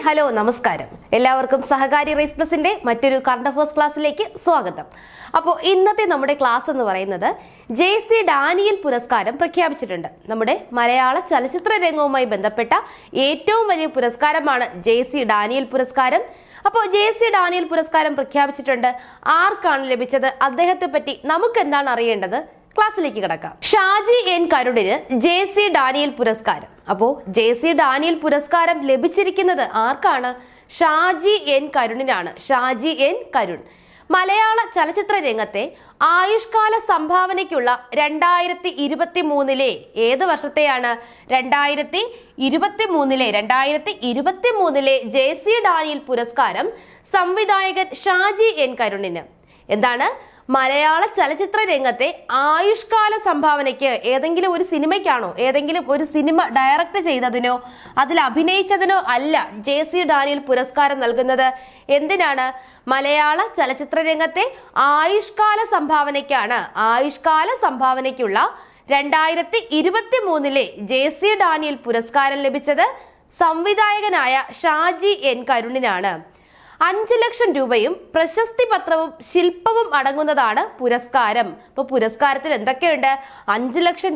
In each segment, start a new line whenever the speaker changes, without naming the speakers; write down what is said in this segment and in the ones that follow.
Hello നമസ്കാരം. എല്ലാവർക്കും സഹകാരി raise പ്ലസിന്റെ മറ്റൊരു കറണ്ട് അഫയേഴ്സ് ക്ലാസ്സിലേക്ക് സ്വാഗതം. അപ്പോൾ ഇന്നത്തെ നമ്മുടെ ക്ലാസ് എന്ന് പറയുന്നത് JC ഡാനിയൽ പുരസ്കാരം പ്രഖ്യാപിച്ചിട്ടുണ്ട്. നമ്മുടെ മലയാള ചലച്ചിത്ര രംഗവുമായി ബന്ധപ്പെട്ട ഏറ്റവും വലിയ പുരസ്കാരമാണ് JC ഡാനിയൽ പുരസ്കാരം. അപ്പോൾ JC ഡാനിയൽ പുരസ്കാരം പ്രഖ്യാപിച്ചിട്ടുണ്ട്. ആർക്കാണ് ലഭിച്ചത്, അദ്ദേഹത്തെ പറ്റി നമുക്ക് എന്താണ് അറിയേണ്ടത്? ക്ലാസ്സിലേക്ക് കിടക്കാം. ഷാജി N കരുണിന് JC ഡാനിയൽ പുരസ്കാരം. അപ്പോൾ JC ഡാനിയൽ പുരസ്കാരം ലഭിച്ചിരിക്കുന്നത് ആർക്കാണ്? ഷാജി N കരുണിനാണ്. ഷാജി N കരുൺ മലയാള ചലച്ചിത്ര രംഗത്തെ ആയുഷ്കാല സംഭാവനയ്ക്കുള്ള 2023 ഏത് വർഷത്തെയാണ്? 2023 JC ഡാനിയൽ പുരസ്കാരം സംവിധായകൻ ഷാജി N കരുണിന്. എന്താണ്? മലയാള ചലച്ചിത്ര രംഗത്തെ ആയുഷ്കാല സംഭാവനയ്ക്ക് ഏതെങ്കിലും ഒരു സിനിമയ്ക്കാണോ, ഏതെങ്കിലും ഒരു സിനിമ ഡയറക്റ്റ് ചെയ്തതിനോ അതിൽ അഭിനയിച്ചതിനോ അല്ല JC ഡാനിയൽ പുരസ്കാരം നൽകുന്നത്. എന്തിനാണ്? മലയാള ചലച്ചിത്ര രംഗത്തെ ആയുഷ്കാല സംഭാവനയ്ക്കാണ്. ആയുഷ്കാല സംഭാവനയ്ക്കുള്ള 2023 JC ഡാനിയൽ പുരസ്കാരം ലഭിച്ചത് സംവിധായകനായ ഷാജി N കരുണിനാണ്. 5 ലക്ഷം രൂപയും പ്രശസ്തി പത്രവും ശില്പവും അടങ്ങുന്നതാണ് പുരസ്കാരം. ഇപ്പൊ പുരസ്കാരത്തിൽ എന്തൊക്കെയുണ്ട്? 5 ലക്ഷം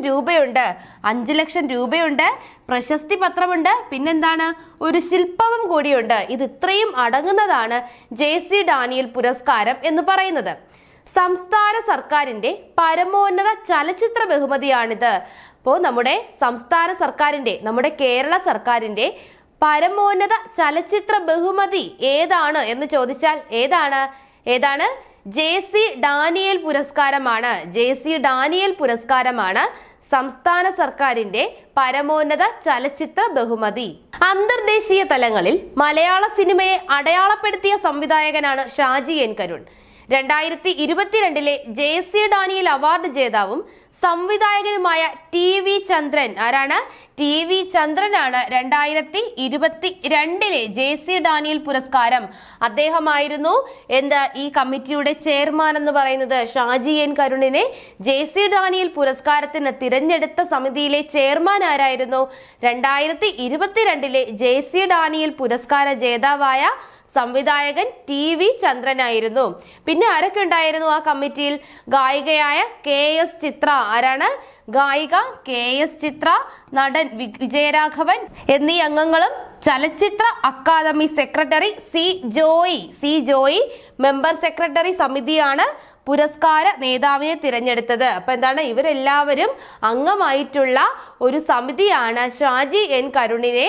രൂപയുണ്ട്, പ്രശസ്തി പത്രമുണ്ട്, പിന്നെന്താണ്? ഒരു ശില്പവും കൂടിയുണ്ട്. ഇത് ഇത്രയും അടങ്ങുന്നതാണ് JC ഡാനിയൽ പുരസ്കാരം എന്ന് പറയുന്നത്. സംസ്ഥാന സർക്കാരിന്റെ പരമോന്നത ചലച്ചിത്ര ബഹുമതിയാണിത്. അപ്പോൾ നമ്മുടെ സംസ്ഥാന സർക്കാരിന്റെ, നമ്മുടെ കേരള സർക്കാരിന്റെ പരമോന്നത ചലച്ചിത്ര ബഹുമതി ഏതാണ് എന്ന് ചോദിച്ചാൽ ഏതാണ്? JC ഡാനിയൽ പുരസ്കാരമാണ്. JC ഡാനിയൽ പുരസ്കാരമാണ് സംസ്ഥാന സർക്കാരിന്റെ പരമോന്നത ചലച്ചിത്ര ബഹുമതി. അന്തർദേശീയ തലങ്ങളിൽ മലയാള സിനിമയെ അടയാളപ്പെടുത്തിയ സംവിധായകനാണ് Shaji N Karun. 2022 JC Daniel award ജേതാവും സംവിധായകനുമായ TV ചന്ദ്രൻ. ആരാണ്? TV ചന്ദ്രനാണ് 2022 JC ഡാനിയൽ പുരസ്കാരം. അദ്ദേഹമായിരുന്നു ഈ കമ്മിറ്റിയുടെ ചെയർമാൻ എന്ന് പറയുന്നത്. ഷാജി N കരുണിനെ JC ഡാനിയൽ പുരസ്കാരത്തിന് തിരഞ്ഞെടുത്ത സമിതിയിലെ ചെയർമാൻ ആരായിരുന്നു? 2022 JC ഡാനിയൽ പുരസ്കാര ജേതാവായ സംവിധായകൻ TV ചന്ദ്രനായിരുന്നു. പിന്നെ ആരൊക്കെ ഉണ്ടായിരുന്നു ആ കമ്മിറ്റിയിൽ? ഗായികയായ KS ചിത്ര. ആരാണ്? ഗായിക KS ചിത്ര, നടൻ വിജയരാഘവൻ എന്നീ അംഗങ്ങളും ചലച്ചിത്ര academy secretary C Joy member secretary സമിതിയാണ് പുരസ്കാര നേതാവിനെ തിരഞ്ഞെടുത്തത്. അപ്പൊ എന്താണ്? ഇവരെല്ലാവരും അംഗമായിട്ടുള്ള ഒരു സമിതിയാണ് ഷാജി N കരുണിനെ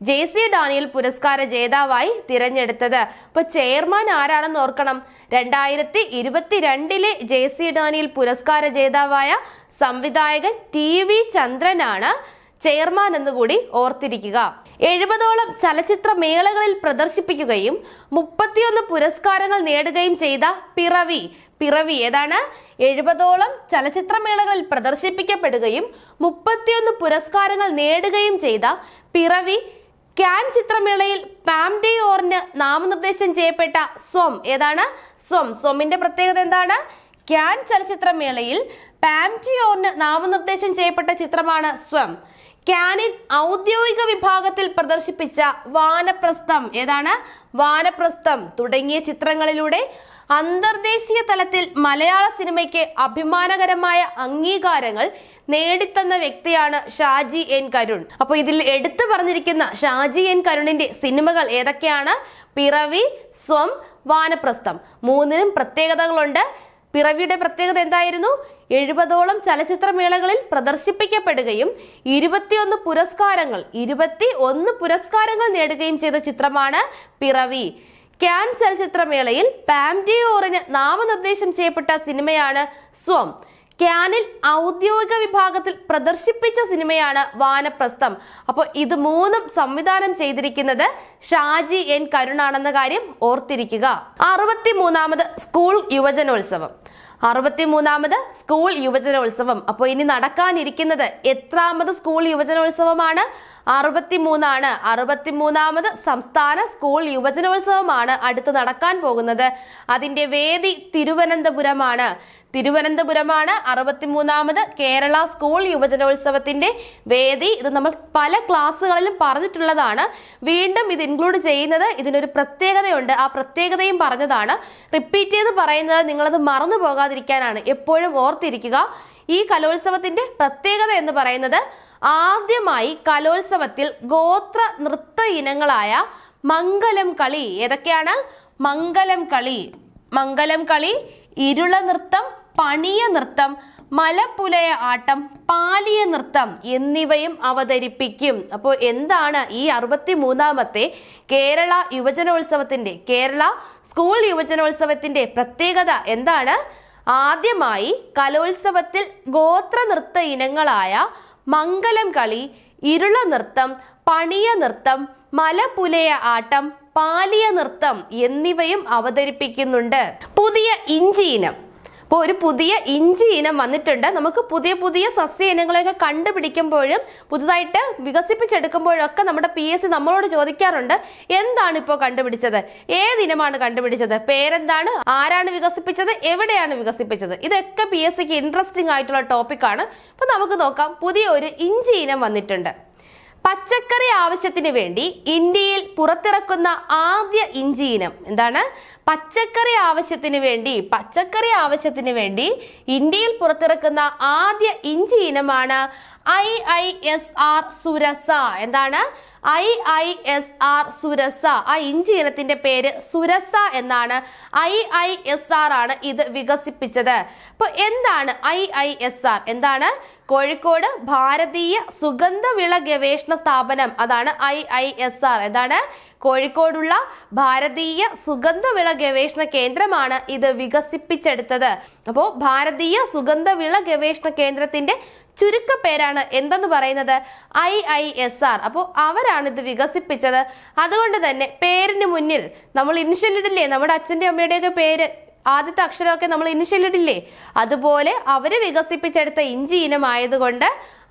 JC ഡാനിയൽ പുരസ്കാര ജേതാവായി തിരഞ്ഞെടുത്തത്. അപ്പൊ ചെയർമാൻ ആരാണെന്ന് ഓർക്കണം. 2022 JC ഡാനിയൽ പുരസ്കാര ജേതാവായ സംവിധായകൻ TV ചന്ദ്രനാണ് ചെയർമാൻ എന്നുകൂടി ഓർത്തിരിക്കുക. 70ഓളം ചലച്ചിത്ര മേളകളിൽ പ്രദർശിപ്പിക്കുകയും 31 പുരസ്കാരങ്ങൾ നേടുകയും ചെയ്ത പിറവി ഏതാണ്? 70ഓളം ചലച്ചിത്രമേളകളിൽ പ്രദർശിപ്പിക്കപ്പെടുകയും 31 പുരസ്കാരങ്ങൾ നേടുകയും ചെയ്ത പിറവി ക്യാൻ ചിത്രമേളയിൽ പാം ഡി ഓറിന് നാമനിർദ്ദേശം ചെയ്യപ്പെട്ട സ്വം. ഏതാണ്? സ്വമിന്റെ പ്രത്യേകത എന്താണ്? ക്യാൻ ചലച്ചിത്രമേളയിൽ പാം ഡി ഓറിന് നാമനിർദ്ദേശം ചെയ്യപ്പെട്ട ചിത്രമാണ് സ്വം. ക്യാനിൽ ഔദ്യോഗിക വിഭാഗത്തിൽ പ്രദർശിപ്പിച്ച വാനപ്രസ്ഥം. ഏതാണ്? വാനപ്രസ്ഥം തുടങ്ങിയ ചിത്രങ്ങളിലൂടെ അന്തർദേശീയ തലത്തിൽ മലയാള സിനിമയ്ക്ക് അഭിമാനകരമായ അംഗീകാരങ്ങൾ നേടിത്തന്ന വ്യക്തിയാണ് ഷാജി N കരുൺ. അപ്പൊ ഇതിൽ എടുത്തു പറഞ്ഞിരിക്കുന്ന ഷാജി N കരുണിന്റെ സിനിമകൾ ഏതൊക്കെയാണ്? പിറവി, സ്വം, വാനപ്രസ്ഥം. മൂന്നിനും പ്രത്യേകതകളുണ്ട്. പിറവിയുടെ പ്രത്യേകത എന്തായിരുന്നു? 70ഓളം ചലച്ചിത്രമേളകളിൽ പ്രദർശിപ്പിക്കപ്പെടുകയും 21 പുരസ്കാരങ്ങൾ നേടുകയും ചെയ്ത ചിത്രമാണ് പിറവി. ക്യാൻ ചലച്ചിത്രമേളയിൽ പാം ഡി ഓറിന് നാമനിർദ്ദേശം ചെയ്യപ്പെട്ട സിനിമയാണ് സ്വം. ക്യാനിൽ ഔദ്യോഗിക വിഭാഗത്തിൽ പ്രദർശിപ്പിച്ച സിനിമയാണ് വാനപ്രസ്ഥം. അപ്പോൾ ഇത് മൂന്നും സംവിധാനം ചെയ്തിരിക്കുന്നത് ഷാജി N കരുണാണെന്ന കാര്യം ഓർത്തിരിക്കുക. 63ാമത് സ്കൂൾ യുവജനോത്സവം. 63ാമത് സ്കൂൾ യുവജനോത്സവം. അപ്പോൾ ഇനി നടക്കാനിരിക്കുന്നത് എത്രാമത് സ്കൂൾ യുവജനോത്സവമാണ്? 63 63ാമത് സംസ്ഥാന സ്കൂൾ യുവജനോത്സവമാണ് അടുത്ത് നടക്കാൻ പോകുന്നത്. അതിന്റെ വേദി തിരുവനന്തപുരമാണ്. 63ാമത് കേരള സ്കൂൾ യുവജനോത്സവത്തിന്റെ വേദി. ഇത് നമ്മൾ പല ക്ലാസ്സുകളിലും പറഞ്ഞിട്ടുള്ളതാണ്. വീണ്ടും ഇത് ഇൻക്ലൂഡ് ചെയ്യുന്നത് ഇതിനൊരു പ്രത്യേകതയുണ്ട്. ആ പ്രത്യേകതയും പറഞ്ഞതാണ്. റിപ്പീറ്റ് ചെയ്ത് പറയുന്നത് നിങ്ങളത് മറന്നു പോകാതിരിക്കാനാണ്. എപ്പോഴും ഓർത്തിരിക്കുക. ഈ കലോത്സവത്തിന്റെ പ്രത്യേകത എന്ന് പറയുന്നത് ആദ്യമായി കലോത്സവത്തിൽ ഗോത്ര നൃത്ത ഇനങ്ങളായ മംഗലം കളി. ഏതൊക്കെയാണ്? മംഗലം കളി, ഇരുള നൃത്തം, പണിയ നൃത്തം, മലപ്പുലയ ആട്ടം, പാലിയ നൃത്തം എന്നിവയും അവതരിപ്പിക്കും. അപ്പോൾ എന്താണ് ഈ 63ാമത്തെ കേരള യുവജനോത്സവത്തിന്റെ, കേരള സ്കൂൾ യുവജനോത്സവത്തിന്റെ പ്രത്യേകത എന്താണ്? ആദ്യമായി കലോത്സവത്തിൽ ഗോത്ര നൃത്ത ഇനങ്ങളായ മംഗലം കളി, ഇരുള നൃത്തം, പണിയ നൃത്തം, മലപ്പുലയ ആട്ടം, പാലിയ നൃത്തം എന്നിവയും അവതരിപ്പിക്കുന്നുണ്ട്. പുതിയ ഇഞ്ചി ഇനം. അപ്പോൾ ഒരു പുതിയ ഇഞ്ചി ഇനം വന്നിട്ടുണ്ട്. നമുക്ക് പുതിയ പുതിയ സസ്യ ഇനങ്ങളെയൊക്കെ കണ്ടുപിടിക്കുമ്പോഴും പുതുതായിട്ട് വികസിപ്പിച്ചെടുക്കുമ്പോഴൊക്കെ നമ്മുടെ PSC നമ്മളോട് ചോദിക്കാറുണ്ട്, എന്താണ് ഇപ്പോൾ കണ്ടുപിടിച്ചത്, ഏതിനമാണ് കണ്ടുപിടിച്ചത്, പേരെന്താണ്, ആരാണ് വികസിപ്പിച്ചത്, എവിടെയാണ് വികസിപ്പിച്ചത്. ഇതൊക്കെ PSCക്ക് ഇൻട്രസ്റ്റിംഗ് ആയിട്ടുള്ള ടോപ്പിക്കാണ്. അപ്പൊ നമുക്ക് നോക്കാം. പുതിയ ഒരു ഇഞ്ചി ഇനം വന്നിട്ടുണ്ട്. പച്ചക്കറി ആവശ്യത്തിന് വേണ്ടി ഇന്ത്യയിൽ പുറത്തിറക്കുന്ന ആദ്യ ഇഞ്ചി ഇനം എന്താണ്? പച്ചക്കറി ആവശ്യത്തിന് വേണ്ടി ഇന്ത്യയിൽ പുറത്തിറക്കുന്ന ആദ്യ ഇഞ്ചി ഇനമാണ് IISR സുരസ. എന്താണ്? IISR സുരസ. ആ ഇഞ്ചി ഇനത്തിന്റെ പേര് സുരസ എന്നാണ്. IISR ആണ് ഇത് വികസിപ്പിച്ചത്. അപ്പൊ എന്താണ് IISR? എന്താണ്? കോഴിക്കോട് ഭാരതീയ സുഗന്ധവിള ഗവേഷണ സ്ഥാപനം, അതാണ് IISR. എന്താണ്? കോഴിക്കോടുള്ള ഭാരതീയ സുഗന്ധവിള ഗവേഷണ കേന്ദ്രമാണ് ഇത് വികസിപ്പിച്ചെടുത്തത്. അപ്പോൾ ഭാരതീയ സുഗന്ധവിള ഗവേഷണ കേന്ദ്രത്തിന്റെ ചുരുക്ക പേരാണ് എന്തെന്ന് പറയുന്നത്? IISR. അപ്പോൾ അവരാണ് ഇത് വികസിപ്പിച്ചത്. അതുകൊണ്ട് തന്നെ പേരിന് മുന്നിൽ നമ്മൾ ഇനിഷ്യൽ ഇടില്ലേ? നമ്മുടെ അച്ഛൻ്റെ അമ്മയുടെയൊക്കെ പേര് ആദ്യത്തെ അക്ഷരമൊക്കെ നമ്മൾ ഇനിഷ്യൽ ഇടില്ലേ? അതുപോലെ അവര് വികസിപ്പിച്ചെടുത്ത ഇഞ്ചി ഇനമായതുകൊണ്ട്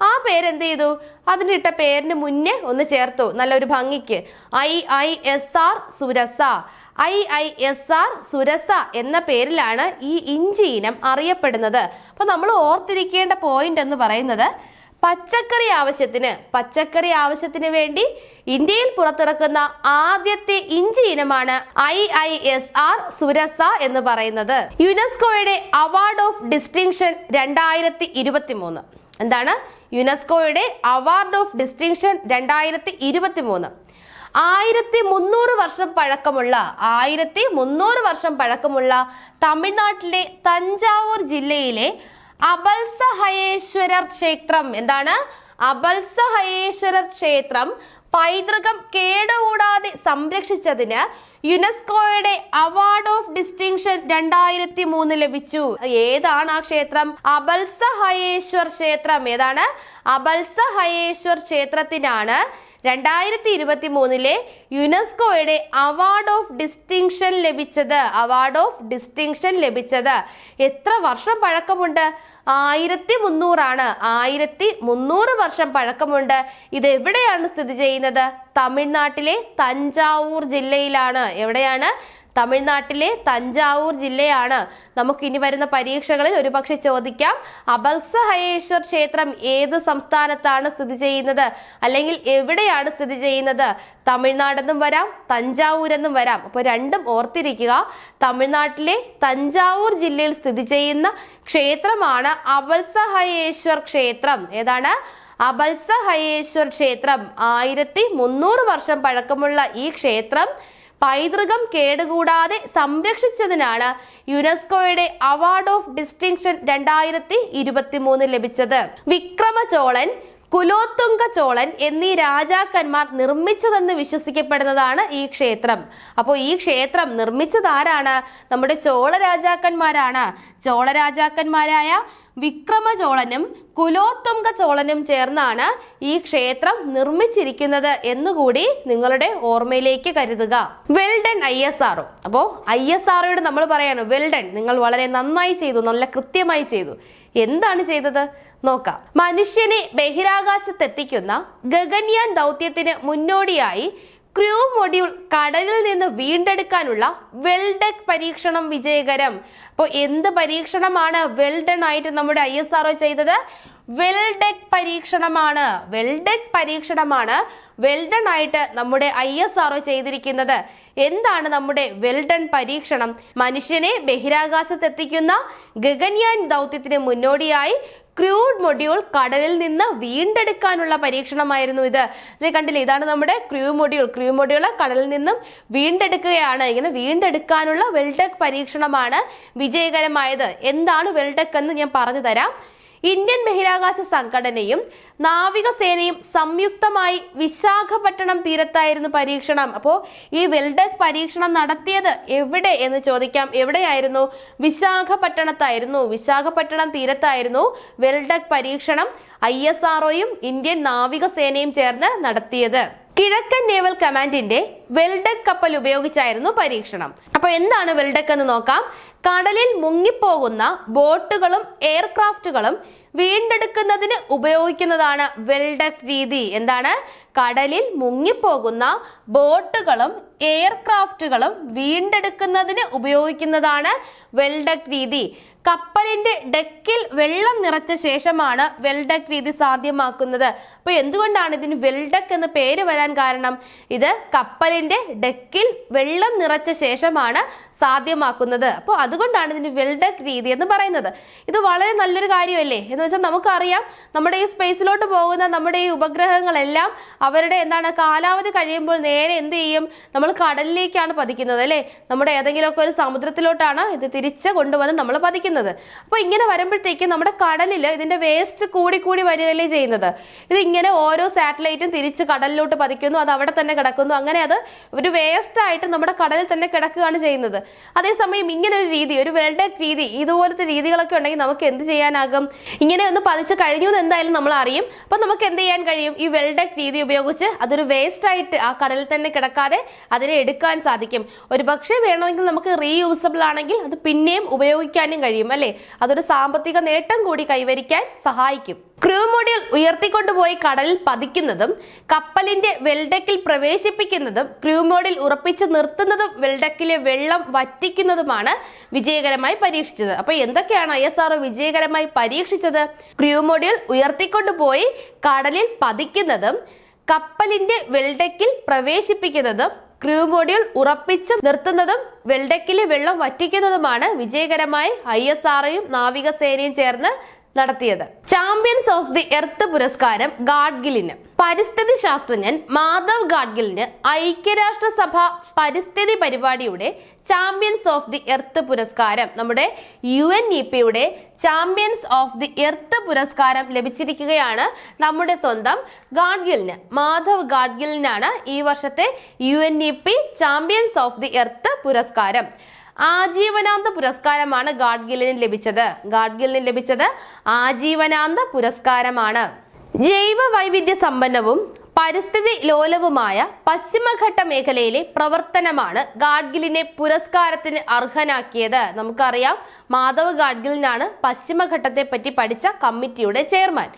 ആ പേരെന്ത് ചെയ്തു? അതിനിട്ട പേരിന് മുന്നേ ഒന്ന് ചേർത്തു, നല്ലൊരു ഭംഗിക്ക്. IISR സുരസ. IISR സുരസ എന്ന പേരിലാണ് ഈ ഇഞ്ചി ഇനം അറിയപ്പെടുന്നത്. അപ്പൊ നമ്മൾ ഓർത്തിരിക്കേണ്ട പോയിന്റ് എന്ന് പറയുന്നത്, പച്ചക്കറി ആവശ്യത്തിന് വേണ്ടി ഇന്ത്യയിൽ പുറത്തിറക്കുന്ന ആദ്യത്തെ ഇഞ്ചി ഇനമാണ് IISR സുരസ എന്ന് പറയുന്നത്. യുനെസ്കോയുടെ അവാർഡ് ഓഫ് ഡിസ്റ്റിങ്ഷൻ 2023. എന്താണ്? യുനെസ്കോയുടെ അവാർഡ് ഓഫ് ഡിസ്റ്റിങ്ഷൻ 2023. 1300 വർഷം പഴക്കമുള്ള തമിഴ്നാട്ടിലെ തഞ്ചാവൂർ ജില്ലയിലെ അബൽസഹയേശ്വരർ ക്ഷേത്രം. എന്താണ്? അബൽസഹയേശ്വരർ ക്ഷേത്രം പൈതൃകം കേടുകൂടാതെ സംരക്ഷിച്ചതിന് യുനെസ്കോയുടെ അവാർഡ് ഓഫ് ഡിസ്റ്റിങ്ഷൻ 2003 ലഭിച്ചു. ഏതാണ് ആ ക്ഷേത്രം? അബൽസഹയേശ്വർ ക്ഷേത്രം. ഏതാണ്? അബൽസഹയേശ്വർ ക്ഷേത്രത്തിനാണ് 2023 യുനെസ്കോയുടെ അവാർഡ് ഓഫ് ഡിസ്റ്റിങ്ഷൻ ലഭിച്ചത്. എത്ര വർഷം പഴക്കമുണ്ട്? 1300 ആണ്. 1300 വർഷം പഴക്കമുണ്ട്. ഇത് എവിടെയാണ് സ്ഥിതി ചെയ്യുന്നത്? തമിഴ്നാട്ടിലെ തഞ്ചാവൂർ ജില്ലയിലാണ്. എവിടെയാണ്? തമിഴ്നാട്ടിലെ തഞ്ചാവൂർ ജില്ലയാണ്. നമുക്ക് ഇനി വരുന്ന പരീക്ഷകളിൽ ഒരുപക്ഷെ ചോദിക്കാം, അബൽസഹയേശ്വർ ക്ഷേത്രം ഏത് സംസ്ഥാനത്താണ് സ്ഥിതി ചെയ്യുന്നത്, അല്ലെങ്കിൽ എവിടെയാണ് സ്ഥിതി ചെയ്യുന്നത്? തമിഴ്നാടെന്നും വരാം, തഞ്ചാവൂർ എന്നും വരാം. അപ്പോൾ രണ്ടും ഓർത്തിരിക്കുക. തമിഴ്നാട്ടിലെ തഞ്ചാവൂർ ജില്ലയിൽ സ്ഥിതി ചെയ്യുന്ന ക്ഷേത്രമാണ് അബൽസഹയേശ്വർ ക്ഷേത്രം. ഏതാണ്? അബൽസഹയേശ്വർ ക്ഷേത്രം. 1300 വർഷം പഴക്കമുള്ള ഈ ക്ഷേത്രം പൈതൃകം കേടുകൂടാതെ സംരക്ഷിച്ചതിനാണ് യുനെസ്കോയുടെ അവാർഡ് ഓഫ് ഡിസ്റ്റിങ്ഷൻ 2023 ലഭിച്ചത്. വിക്രമചോളൻ, കുലോത്തുംഗ ചോളൻ എന്നീ രാജാക്കന്മാർ നിർമ്മിച്ചതെന്ന് വിശ്വസിക്കപ്പെടുന്നതാണ് ഈ ക്ഷേത്രം. അപ്പോൾ ഈ ക്ഷേത്രം നിർമ്മിച്ചത് ആരാണ്? നമ്മുടെ ചോള രാജാക്കന്മാരാണ്. ചോള രാജാക്കന്മാരായ വിക്രമചോളനും കുലോത്തുംഗ ചോളനും ചേർന്നാണ് ഈ ക്ഷേത്രം നിർമ്മിച്ചിരിക്കുന്നത് എന്നുകൂടി നിങ്ങളുടെ ഓർമ്മയിലേക്ക് കരുതുക. Well done ISR. അപ്പോൾ ISRയോട് നമ്മൾ പറയാണ്, വെൽഡൺ, നിങ്ങൾ വളരെ നന്നായി ചെയ്തു, നല്ല കൃത്യമായി ചെയ്തു. എന്താണ് ചെയ്തത് നോക്കാം. മനുഷ്യനെ ബഹിരാകാശത്തെത്തിക്കുന്ന ഗഗൻയാൻ ദൗത്യത്തിന് മുന്നോടിയായി ക്രൂ മൊഡ്യൂൾ കടലിൽ നിന്ന് വീണ്ടെടുക്കാനുള്ള വെൽഡെക് പരീക്ഷണം വിജയകരം. അപ്പോൾ എന്ത് പരീക്ഷണമാണ് വെൽഡൺ ആയിട്ട് നമ്മുടെ ISRO ചെയ്തത്? വെൽഡെക് പരീക്ഷണമാണ്. വെൽഡൺ ആയിട്ട് നമ്മുടെ ISRO ചെയ്തിരിക്കുന്നത്. എന്താണ് നമ്മുടെ വെൽഡൺ പരീക്ഷണം? മനുഷ്യനെ ബഹിരാകാശത്തെത്തിക്കുന്ന ഗഗൻയാൻ ദൗത്യത്തിന് മുന്നോടിയായി ക്രൂഡ് മൊഡ്യൂൾ കടലിൽ നിന്ന് വീണ്ടെടുക്കാനുള്ള പരീക്ഷണമായിരുന്നു ഇത്. കണ്ടില്ലേ, ഇതാണ് നമ്മുടെ ക്രൂ മൊഡ്യൂൾ കടലിൽ നിന്നും വീണ്ടെടുക്കുകയാണ്. ഇങ്ങനെ വീണ്ടെടുക്കാനുള്ള വെൽഡെക് പരീക്ഷണമാണ് വിജയകരമായത്. എന്താണ് വെൽഡെക് എന്ന് ഞാൻ പറഞ്ഞു തരാം. ഇന്ത്യൻ ബഹിരാകാശ സംഘടനയും നാവികസേനയും സംയുക്തമായി വിശാഖപട്ടണം തീരത്തായിരുന്നു പരീക്ഷണം. അപ്പോൾ ഈ വെൽഡെക് പരീക്ഷണം നടത്തിയത് എവിടെ എന്ന് ചോദിക്കാം. എവിടെയായിരുന്നു? വിശാഖപട്ടണത്തായിരുന്നു. വിശാഖപട്ടണം തീരത്തായിരുന്നു വെൽഡെക് പരീക്ഷണം ISROയും ഇന്ത്യൻ നാവികസേനയും ചേർന്ന് നടത്തിയത്. കിഴക്കൻ നേവൽ കമാൻഡിന്റെ വെൽഡെക് കപ്പൽ ഉപയോഗിച്ചായിരുന്നു പരീക്ഷണം. അപ്പൊ എന്താണ് വെൽഡെക് എന്ന് നോക്കാം. കടലിൽ മുങ്ങിപ്പോകുന്ന ബോട്ടുകളും എയർക്രാഫ്റ്റുകളും വീണ്ടെടുക്കുന്നതിന് ഉപയോഗിക്കുന്നതാണ് വെൽഡെക് രീതി. എന്താണ്? കടലിൽ മുങ്ങിപ്പോകുന്ന ബോട്ടുകളും എയർക്രാഫ്റ്റുകളും വീണ്ടെടുക്കുന്നതിന് ഉപയോഗിക്കുന്നതാണ് വെൽഡെക് രീതി. കപ്പലിന്റെ ഡെക്കിൽ വെള്ളം നിറച്ച ശേഷമാണ് വെൽഡെക് രീതി സാധ്യമാക്കുന്നത്. അപ്പൊ എന്തുകൊണ്ടാണ് ഇതിന് വെൽഡെക് എന്ന് പേര് വരാൻ കാരണം? ഇത് കപ്പലിന്റെ ഡെക്കിൽ വെള്ളം നിറച്ച ശേഷമാണ് സാധ്യമാക്കുന്നത്. അപ്പോൾ അതുകൊണ്ടാണ് ഇതിന് വെൽഡെക് രീതി എന്ന് പറയുന്നത്. ഇത് വളരെ നല്ലൊരു കാര്യമല്ലേ? എന്ന് വെച്ചാൽ നമുക്കറിയാം, നമ്മുടെ ഈ സ്പേസിലോട്ട് പോകുന്ന നമ്മുടെ ഈ ഉപഗ്രഹങ്ങളെല്ലാം അവരുടെ കാലാവധി കഴിയുമ്പോൾ നേരെ എന്ത് ചെയ്യും? നമ്മൾ കടലിലേക്കാണ് പതിക്കുന്നത് അല്ലേ? നമ്മുടെ ഏതെങ്കിലുമൊക്കെ ഒരു സമുദ്രത്തിലോട്ടാണ് ഇത് തിരിച്ച് കൊണ്ടുവന്ന് നമ്മൾ പതിക്കുന്നത്. അപ്പൊ ഇങ്ങനെ വരുമ്പോഴത്തേക്കും നമ്മുടെ കടലിൽ ഇതിന്റെ വേസ്റ്റ് കൂടി വരികയല്ലേ ചെയ്യുന്നത്. ഇത് ഇങ്ങനെ ഓരോ സാറ്റലൈറ്റും തിരിച്ച് കടലിലോട്ട് പതിക്കുന്നു, അത് അവിടെ തന്നെ കിടക്കുന്നു. അങ്ങനെ അത് ഒരു വേസ്റ്റ് ആയിട്ട് നമ്മുടെ കടലിൽ തന്നെ കിടക്കുകയാണ് ചെയ്യുന്നത്. അതേസമയം ഇങ്ങനെ ഒരു രീതി, ഒരു വെൽഡെക് രീതി, ഇതുപോലത്തെ രീതികളൊക്കെ ഉണ്ടെങ്കിൽ നമുക്ക് എന്ത് ചെയ്യാനാകും? ഇങ്ങനെ ഒന്ന് പതിച്ച് കഴിഞ്ഞു എന്ന് എന്തായാലും നമ്മൾ അറിയും. അപ്പൊ നമുക്ക് എന്ത് ചെയ്യാൻ കഴിയും? ഈ വെൽഡെക് രീതി ഉപയോഗിച്ച് അതൊരു വേസ്റ്റ് ആയിട്ട് ആ കടലിൽ തന്നെ കിടക്കാതെ അതിനെ എടുക്കാൻ സാധിക്കും. ഒരു പക്ഷേ വേണമെങ്കിൽ നമുക്ക് റീയൂസബിൾ ആണെങ്കിൽ അത് പിന്നെയും ഉപയോഗിക്കാനും കഴിയും അല്ലേ? അതൊരു സാമ്പത്തിക നേട്ടം കൂടി കൈവരിക്കാൻ സഹായിക്കും. ക്രൂ മൊഡ്യൂൾ ഉയർത്തിക്കൊണ്ടുപോയി കടലിൽ പതിക്കുന്നതും കപ്പലിന്റെ വെൽഡെക്കിൽ പ്രവേശിപ്പിക്കുന്നതും ക്രൂ മൊഡ്യൂൾ ഉറപ്പിച്ച് നിർത്തുന്നതും വെൽഡെക്കിലെ വെള്ളം വറ്റിക്കുന്നതുമാണ് വിജയകരമായി പരീക്ഷിച്ചത്. അപ്പൊ എന്തൊക്കെയാണ് ISRO വിജയകരമായി പരീക്ഷിച്ചത്? ക്രൂ മൊഡ്യൂൾ ഉയർത്തിക്കൊണ്ടുപോയി കടലിൽ പതിക്കുന്നതും കപ്പലിന്റെ വെൽഡെക്കിൽ പ്രവേശിപ്പിക്കുന്നതും ക്രൂ മൊഡ്യൂൾ ഉറപ്പിച്ച് നിർത്തുന്നതും വെൽഡെക്കിലെ വെള്ളം വറ്റിക്കുന്നതുമാണ് വിജയകരമായി ISROയും നാവികസേനയും ചേർന്ന് നടത്തിയത്. ചാമ്പ്യൻസ് ഓഫ് ദി എർത്ത് പുരസ്കാരം ഗാഡ്ഗിലിന്. പരിസ്ഥിതി ശാസ്ത്രജ്ഞൻ മാധവ് ഗാഡ്ഗിലിന് ഐക്യരാഷ്ട്രസഭ പരിസ്ഥിതി പരിപാടിയുടെ ചാമ്പ്യൻസ് ഓഫ് ദി എർത്ത് പുരസ്കാരം, നമ്മുടെ UNEPയുടെ ചാമ്പ്യൻസ് ഓഫ് ദി എർത്ത് പുരസ്കാരം ലഭിച്ചിരിക്കുകയാണ് നമ്മുടെ സ്വന്തം ഗാഡ്ഗിലിന്. മാധവ് ഗാഡ്ഗിലിനാണ് ഈ വർഷത്തെ UNEP champions of the Earth പുരസ്കാരം. ആജീവനാന്ത പുരസ്കാരമാണ് ഗാഡ്ഗിലിന് ലഭിച്ചത് ആജീവനാന്ത പുരസ്കാരമാണ്. ജൈവ വൈവിധ്യ സമ്പന്നവും പരിസ്ഥിതി ലോലവുമായ പശ്ചിമഘട്ട മേഖലയിലെ പ്രവർത്തനമാണ് ഗാഡ്ഗിലിനെ പുരസ്കാരത്തിന് അർഹനാക്കിയത്. നമുക്കറിയാം, മാധവ് ഗാഡ്ഗിലിനാണ് പശ്ചിമഘട്ടത്തെ പറ്റി പഠിച്ച കമ്മിറ്റിയുടെ ചെയർമാൻ.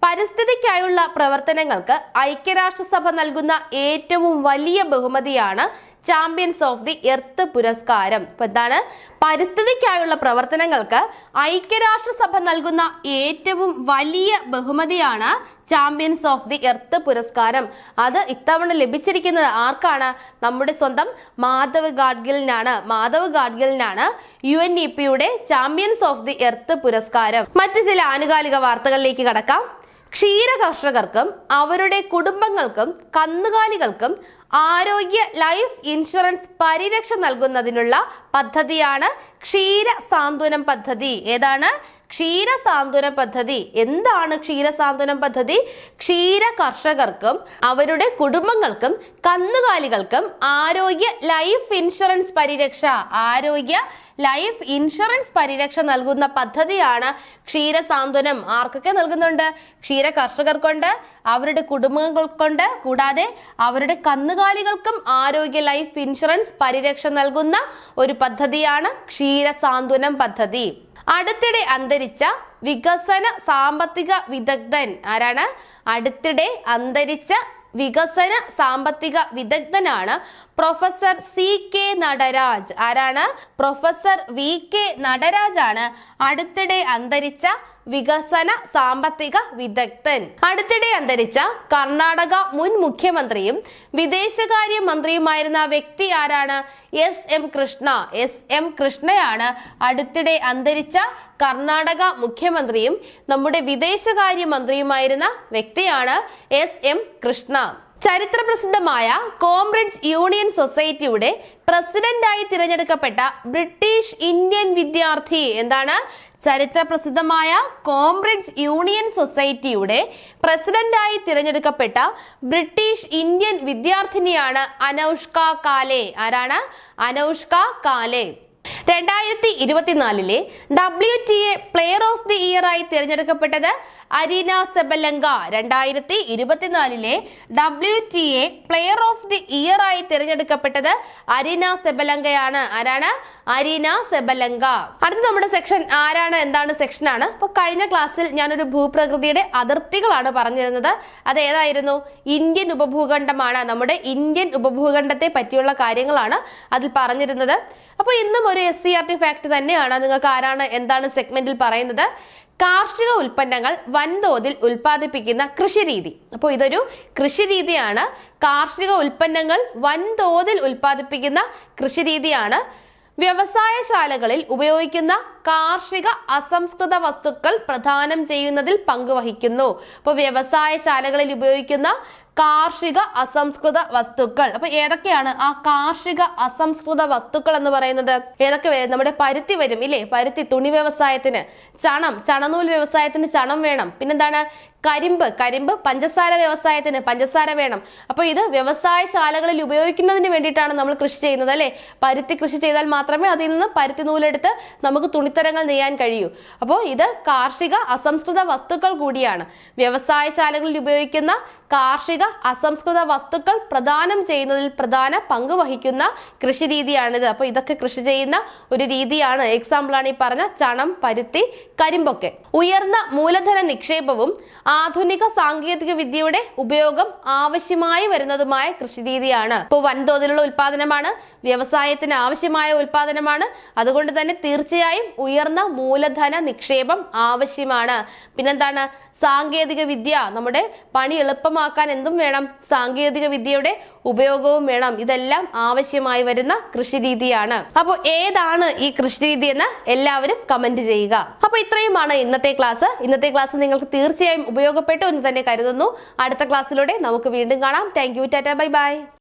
പരിസ്ഥിതിക്കായുള്ള പ്രവർത്തനങ്ങൾക്ക് ഐക്യരാഷ്ട്രസഭ നൽകുന്ന ഏറ്റവും വലിയ ബഹുമതിയാണ് ചാമ്പ്യൻസ് ഓഫ് ദി എർത്ത് പുരസ്കാരം. ഇപ്പൊ എന്താണ്? പരിസ്ഥിതിക്കായുള്ള പ്രവർത്തനങ്ങൾക്ക് ഐക്യരാഷ്ട്രസഭ നൽകുന്ന ഏറ്റവും വലിയ ബഹുമതിയാണ് ചാമ്പ്യൻസ് ഓഫ് ദി എർത്ത് പുരസ്കാരം. അത് ഇത്തവണ ലഭിച്ചിരിക്കുന്നത് ആർക്കാണ്? നമ്മുടെ സ്വന്തം മാധവ് ഗാഡ്ഗിലിനാണ് UNEPയുടെ ചാമ്പ്യൻസ് ഓഫ് ദി എർത്ത് പുരസ്കാരം. മറ്റു ചില ആനുകാലിക വാർത്തകളിലേക്ക് കടക്കാം. ക്ഷീര കർഷകർക്കും അവരുടെ കുടുംബങ്ങൾക്കും കന്നുകാലികൾക്കും ആരോഗ്യ ലൈഫ് ഇൻഷുറൻസ് പരിരക്ഷ നൽകുന്നതിനുള്ള പദ്ധതിയാണ് ക്ഷീര സാന്ത്വനം പദ്ധതി. ഏതാണ്? ക്ഷീര സാന്ത്വന പദ്ധതി. എന്താണ് ക്ഷീര സാന്ത്വനം പദ്ധതി? ക്ഷീര കർഷകർക്കും അവരുടെ കുടുംബങ്ങൾക്കും കന്നുകാലികൾക്കും ആരോഗ്യ ലൈഫ് ഇൻഷുറൻസ് പരിരക്ഷ നൽകുന്ന പദ്ധതിയാണ് ക്ഷീര സാന്ത്വനം. ആർക്കൊക്കെ നൽകുന്നുണ്ട്? ക്ഷീര കർഷകർക്കുണ്ട്, അവരുടെ കുടുംബങ്ങൾക്കുണ്ട്, കൂടാതെ അവരുടെ കന്നുകാലികൾക്കും ആരോഗ്യ ലൈഫ് ഇൻഷുറൻസ് പരിരക്ഷ നൽകുന്ന ഒരു പദ്ധതിയാണ് ക്ഷീര സാന്ത്വനം പദ്ധതി. അടുത്തിടെ അന്തരിച്ച വികസന സാമ്പത്തിക വിദഗ്ധൻ ആരാണ്? അടുത്തിടെ അന്തരിച്ച വികസന സാമ്പത്തിക വിദഗ്ധനാണ് പ്രൊഫസർ CK നടരാജ്. ആരാണ്? പ്രൊഫസർ VK നടരാജ് ആണ് അടുത്തിടെ അന്തരിച്ച വികസന സാമ്പത്തിക വിദഗ്ധൻ. അടുത്തിടെ അന്തരിച്ച കർണാടക മുൻ മുഖ്യമന്ത്രിയും വിദേശകാര്യ മന്ത്രിയുമായിരുന്ന വ്യക്തി ആരാണ്? SM കൃഷ്ണ. SM കൃഷ്ണയാണ് അടുത്തിടെ അന്തരിച്ച കർണാടക മുഖ്യമന്ത്രിയും നമ്മുടെ വിദേശകാര്യ മന്ത്രിയുമായിരുന്ന വ്യക്തിയാണ് SM കൃഷ്ണ. ചരിത്ര പ്രസിദ്ധമായ കോംബ്രിഡ്ജ് യൂണിയൻ സൊസൈറ്റിയുടെ പ്രസിഡന്റായി തിരഞ്ഞെടുക്കപ്പെട്ട ബ്രിട്ടീഷ് ഇന്ത്യൻ വിദ്യാർത്ഥി എന്താണ്? ചരിത്ര പ്രസിദ്ധമായ കോംബ്രിഡ്ജ് യൂണിയൻ സൊസൈറ്റിയുടെ പ്രസിഡന്റായി തിരഞ്ഞെടുക്കപ്പെട്ട ബ്രിട്ടീഷ് ഇന്ത്യൻ വിദ്യാർത്ഥിനിയാണ് അനൗഷ്ക കാലെ. ആരാണ്? Anoushka Kale. 2024 WTA player of the year ആയി തിരഞ്ഞെടുക്കപ്പെട്ടത് Aryna Sabalenka. 2024 WTA player of the year ആയി തിരഞ്ഞെടുക്കപ്പെട്ടത് അരീന സെബലങ്കയാണ്. ആരാണ്? Aryna Sabalenka. അടുത്ത നമ്മുടെ സെക്ഷൻ ആരാണ് എന്താണ് സെക്ഷൻ ആണ്. അപ്പൊ കഴിഞ്ഞ ക്ലാസ്സിൽ ഞാനൊരു ഭൂപ്രകൃതിയുടെ അതിർത്തികളാണ് പറഞ്ഞിരുന്നത്. അത് ഏതായിരുന്നു? ഇന്ത്യൻ ഉപഭൂഖണ്ഡമാണ്. നമ്മുടെ ഇന്ത്യൻ ഉപഭൂഖണ്ഡത്തെ പറ്റിയുള്ള കാര്യങ്ങളാണ് അതിൽ പറഞ്ഞിരുന്നത്. അപ്പൊ ഇന്നും ഒരു SCERT ഫാക്ട് തന്നെയാണ് നിങ്ങൾക്ക് ആരാണ് എന്താണ് സെഗ്മെന്റിൽ പറയുന്നത്. കാർഷിക ഉൽപ്പന്നങ്ങൾ വൻതോതിൽ ഉൽപ്പാദിപ്പിക്കുന്ന കൃഷിരീതി. അപ്പോൾ ഇതൊരു കൃഷിരീതിയാണ്. കാർഷിക ഉൽപ്പന്നങ്ങൾ വൻതോതിൽ ഉൽപ്പാദിപ്പിക്കുന്ന കൃഷിരീതിയാണ്. വ്യവസായശാലകളിൽ ഉപയോഗിക്കുന്ന കാർഷിക അസംസ്കൃത വസ്തുക്കൾ പ്രദാനം ചെയ്യുന്നതിൽ പങ്കുവഹിക്കുന്നു. അപ്പോൾ വ്യവസായശാലകളിൽ ഉപയോഗിക്കുന്ന കാർഷിക അസംസ്കൃത വസ്തുക്കൾ. അപ്പൊ ഏതൊക്കെയാണ് ആ കാർഷിക അസംസ്കൃത വസ്തുക്കൾ എന്ന് പറയുന്നത്? ഏതൊക്കെ വരും? നമ്മുടെ പരുത്തി വരും ഇല്ലേ? പരുത്തി, തുണി വ്യവസായത്തിന് ചണം, ചണനൂൽ വ്യവസായത്തിന് ചണം വേണം. പിന്നെന്താണ്? കരിമ്പ്, പഞ്ചസാര വ്യവസായത്തിന് പഞ്ചസാര വേണം. അപ്പൊ ഇത് വ്യവസായശാലകളിൽ ഉപയോഗിക്കുന്നതിന് വേണ്ടിയിട്ടാണ് നമ്മൾ കൃഷി ചെയ്യുന്നത് അല്ലെ? പരുത്തി കൃഷി ചെയ്താൽ മാത്രമേ അതിൽ നിന്ന് പരുത്തി നൂലെടുത്ത് നമുക്ക് തുണിത്തരങ്ങൾ നെയ്യാൻ കഴിയൂ. അപ്പോൾ ഇത് കാർഷിക അസംസ്കൃത വസ്തുക്കൾ കൂടിയാണ്. വ്യവസായശാലകളിൽ ഉപയോഗിക്കുന്ന കാർഷിക അസംസ്കൃത വസ്തുക്കൾ പ്രദാനം ചെയ്യുന്നതിൽ പ്രധാന പങ്ക് വഹിക്കുന്ന കൃഷി രീതിയാണിത്. അപ്പൊ ഇതൊക്കെ കൃഷി ചെയ്യുന്ന ഒരു രീതിയാണ്. എക്സാമ്പിൾ ആണ് ഈ പറഞ്ഞ ചണം, പരുത്തി, കരിമ്പൊക്കെ. ഉയർന്ന മൂലധന നിക്ഷേപവും ആധുനിക സാങ്കേതിക വിദ്യയുടെ ഉപയോഗം ആവശ്യമായി വരുന്നതുമായ കൃഷി രീതിയാണ്. ഇപ്പോൾ വൻതോതിലുള്ള ഉൽപാദനമാണ്, വ്യവസായത്തിന് ആവശ്യമായ ഉൽപാദനമാണ്. അതുകൊണ്ട് തന്നെ തീർച്ചയായും ഉയർന്ന മൂലധന നിക്ഷേപം ആവശ്യമാണ്. പിന്നെന്താണ്? സാങ്കേതിക വിദ്യ. നമ്മുടെ പണി എളുപ്പമാക്കാൻ എന്തും വേണം? സാങ്കേതിക വിദ്യയുടെ ഉപയോഗവും വേണം. ഇതെല്ലാം ആവശ്യമായി വരുന്ന കൃഷി രീതിയാണ്. അപ്പോൾ ഏതാണ് ഈ കൃഷി രീതി എന്ന് എല്ലാവരും കമന്റ് ചെയ്യുക. അപ്പൊ ഇത്രയുമാണ് ഇന്നത്തെ ക്ലാസ്. ഇന്നത്തെ ക്ലാസ് നിങ്ങൾക്ക് തീർച്ചയായും ഉപയോഗപ്പെട്ടു എന്ന് തന്നെ കരുതുന്നു. അടുത്ത ക്ലാസ്സിലൂടെ നമുക്ക് വീണ്ടും കാണാം. Thank you. Tata, bye bye.